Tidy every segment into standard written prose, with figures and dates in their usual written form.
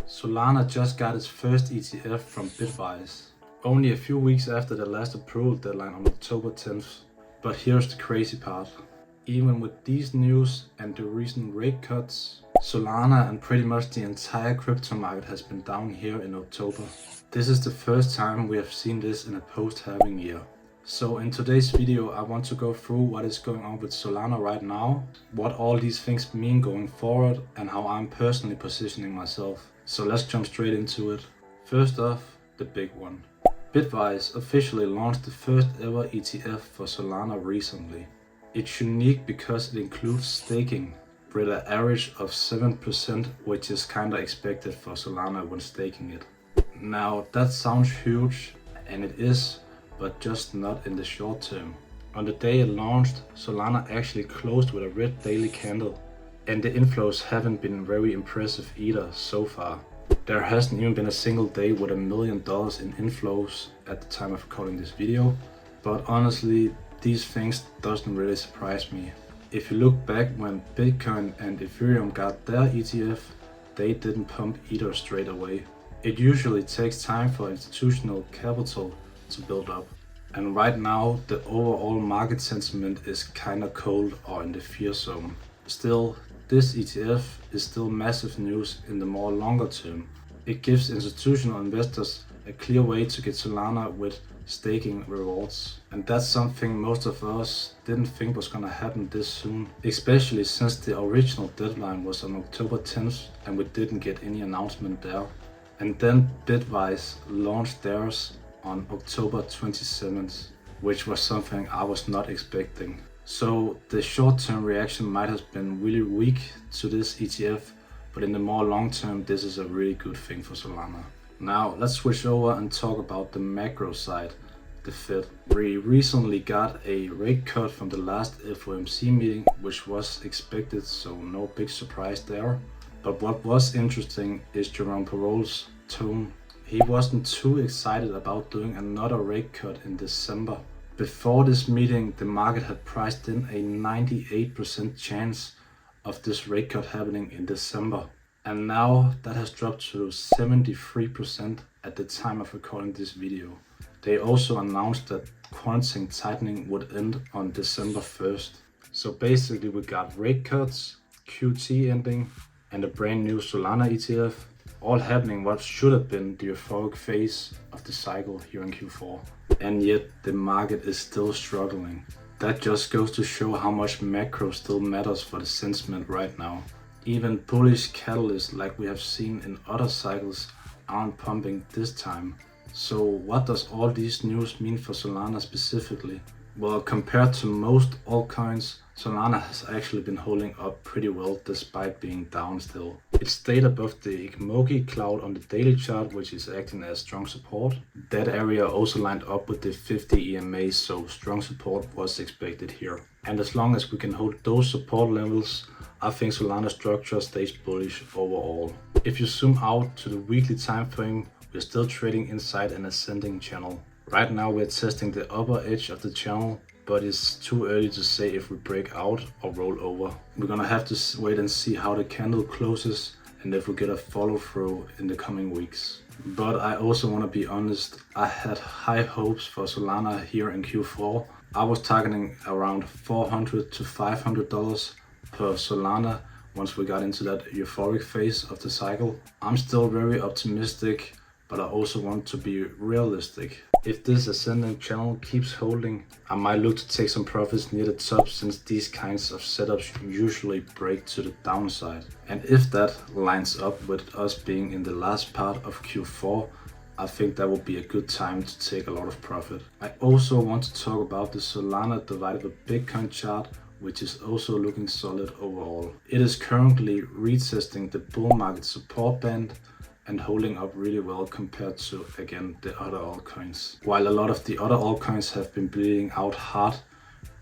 Solana just got its first ETF from Bitwise, only a few weeks after the last approval deadline on October 10th. But here's the crazy part. Even with these news and the recent rate cuts, Solana and pretty much the entire crypto market has been down here in October. This is the first time we have seen this in a post-halving year. So in today's video I want to go through what is going on with Solana right now, what all these things mean going forward, and how I'm personally positioning myself. So let's jump straight into it. First off, the big one. Bitwise officially launched the first ever ETF for Solana recently. It's unique because it includes staking, with an average of 7%, which is kinda expected for Solana when staking it. Now that sounds huge, and it is, but just not in the short term. On the day it launched, Solana actually closed with a red daily candle, and the inflows haven't been very impressive either so far. There hasn't even been a single day with $1 million in inflows at the time of recording this video, but honestly, these things doesn't really surprise me. If you look back when Bitcoin and Ethereum got their ETF, they didn't pump either straight away. It usually takes time for institutional capital to build up. And right now, the overall market sentiment is kinda cold or in the fear zone. Still, this ETF is still massive news in the more longer term. It gives institutional investors a clear way to get Solana with staking rewards. And that's something most of us didn't think was gonna happen this soon, especially since the original deadline was on October 10th and we didn't get any announcement there. And then Bitwise launched theirs on October 27th, which was something I was not expecting. So the short-term reaction might have been really weak to this ETF, but in the more long-term, this is a really good thing for Solana. Now let's switch over and talk about the macro side, the Fed. We recently got a rate cut from the last FOMC meeting, which was expected, so no big surprise there. But what was interesting is Jerome Powell's tone. He wasn't too excited about doing another rate cut in December. Before this meeting, the market had priced in a 98% chance of this rate cut happening in December. And now that has dropped to 73% at the time of recording this video. They also announced that quantitative tightening would end on December 1st. So basically we got rate cuts, QT ending, and a brand new Solana ETF, all happening what should have been the euphoric phase of the cycle here in Q4. And yet the market is still struggling. That just goes to show how much macro still matters for the sentiment right now. Even bullish catalysts like we have seen in other cycles aren't pumping this time. So what does all these news mean for Solana specifically? Well, compared to most altcoins, Solana has actually been holding up pretty well despite being down still. It stayed above the Emoji cloud on the daily chart, which is acting as strong support. That area also lined up with the 50 EMA, so strong support was expected here. And as long as we can hold those support levels, I think Solana structure stays bullish overall. If you zoom out to the weekly time frame, we're still trading inside an ascending channel. Right now we're testing the upper edge of the channel, but it's too early to say if we break out or roll over. We're gonna have to wait and see how the candle closes and if we get a follow through in the coming weeks. But I also want to be honest, I had high hopes for Solana here in Q4. I was targeting around $400 to $500 per Solana once we got into that euphoric phase of the cycle. I'm still very optimistic, but I also want to be realistic. If this ascending channel keeps holding, I might look to take some profits near the top, since these kinds of setups usually break to the downside. And if that lines up with us being in the last part of Q4, I think that will be a good time to take a lot of profit. I also want to talk about the Solana divided by Bitcoin chart, which is also looking solid overall. It is currently retesting the bull market support band and holding up really well compared to, again, the other altcoins. While a lot of the other altcoins have been bleeding out hard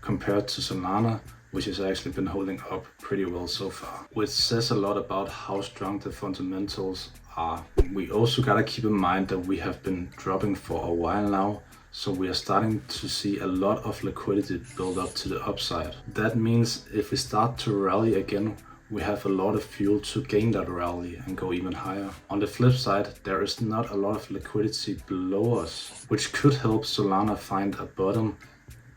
compared to Solana, which has actually been holding up pretty well so far, which says a lot about how strong the fundamentals are. We also gotta keep in mind that we have been dropping for a while now, so we are starting to see a lot of liquidity build up to the upside. That means if we start to rally again, we have a lot of fuel to gain that rally and go even higher. On the flip side, there is not a lot of liquidity below us, which could help Solana find a bottom,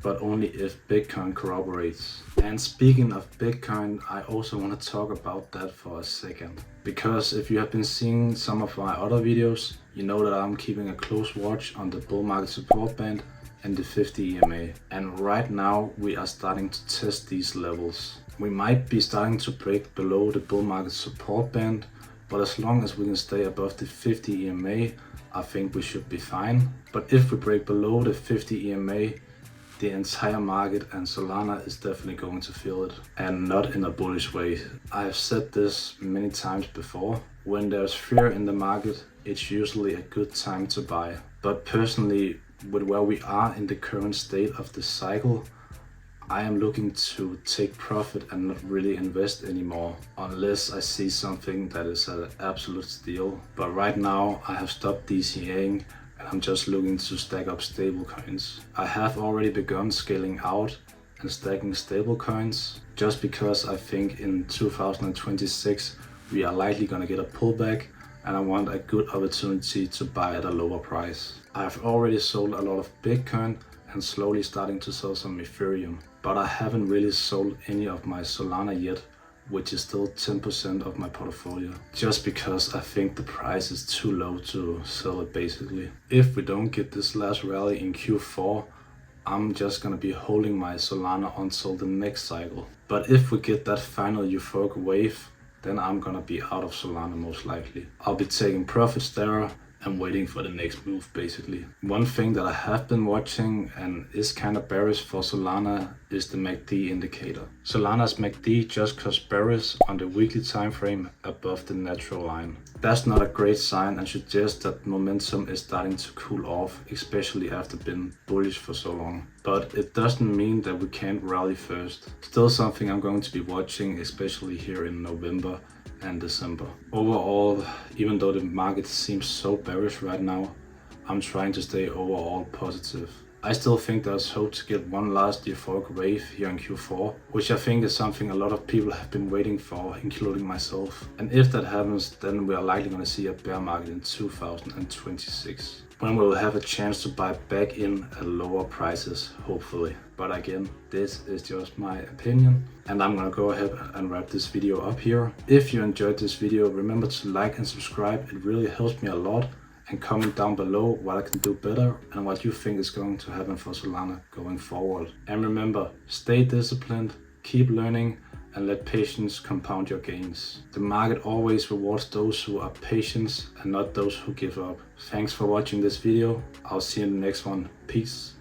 but only if Bitcoin corroborates. And speaking of Bitcoin, I also want to talk about that for a second. Because if you have been seeing some of my other videos, you know that I'm keeping a close watch on the bull market support band and the 50 EMA. And right now we are starting to test these levels. We might be starting to break below the bull market support band, but as long as we can stay above the 50 EMA, I think we should be fine. But if we break below the 50 EMA, the entire market and Solana is definitely going to feel it, and not in a bullish way. I have said this many times before. When there's fear in the market, it's usually a good time to buy. But personally, with where we are in the current state of the cycle, I am looking to take profit and not really invest anymore, unless I see something that is an absolute steal. But right now I have stopped DCAing and I'm just looking to stack up stablecoins. I have already begun scaling out and stacking stablecoins, just because I think in 2026 we are likely gonna get a pullback and I want a good opportunity to buy at a lower price. I have already sold a lot of Bitcoin and slowly starting to sell some Ethereum, but I haven't really sold any of my Solana yet, which is still 10% of my portfolio, just because I think the price is too low to sell it basically. If we don't get this last rally in Q4, I'm just gonna be holding my Solana until the next cycle. But if we get that final euphoric wave, then I'm gonna be out of Solana most likely. I'll be taking profits there and waiting for the next move basically. One thing that I have been watching and is kind of bearish for Solana is the MACD indicator. Solana's MACD just goes bearish on the weekly time frame above the natural line. That's not a great sign and suggests that momentum is starting to cool off, especially after being bullish for so long. But it doesn't mean that we can't rally first. Still something I'm going to be watching, especially here in November and December. Overall, even though the market seems so bearish right now, I'm trying to stay overall positive. I still think there's hope to get one last euphoric wave here in Q4, which I think is something a lot of people have been waiting for, including myself. And if that happens, then we are likely going to see a bear market in 2026, when we will have a chance to buy back in at lower prices, hopefully. But again, this is just my opinion, and I'm gonna go ahead and wrap this video up here. If you enjoyed this video, remember to like and subscribe. It really helps me a lot. And comment down below what I can do better and what you think is going to happen for Solana going forward. And remember, stay disciplined, keep learning, and let patience compound your gains. The market always rewards those who are patient and not those who give up. Thanks for watching this video. I'll see you in the next one. Peace.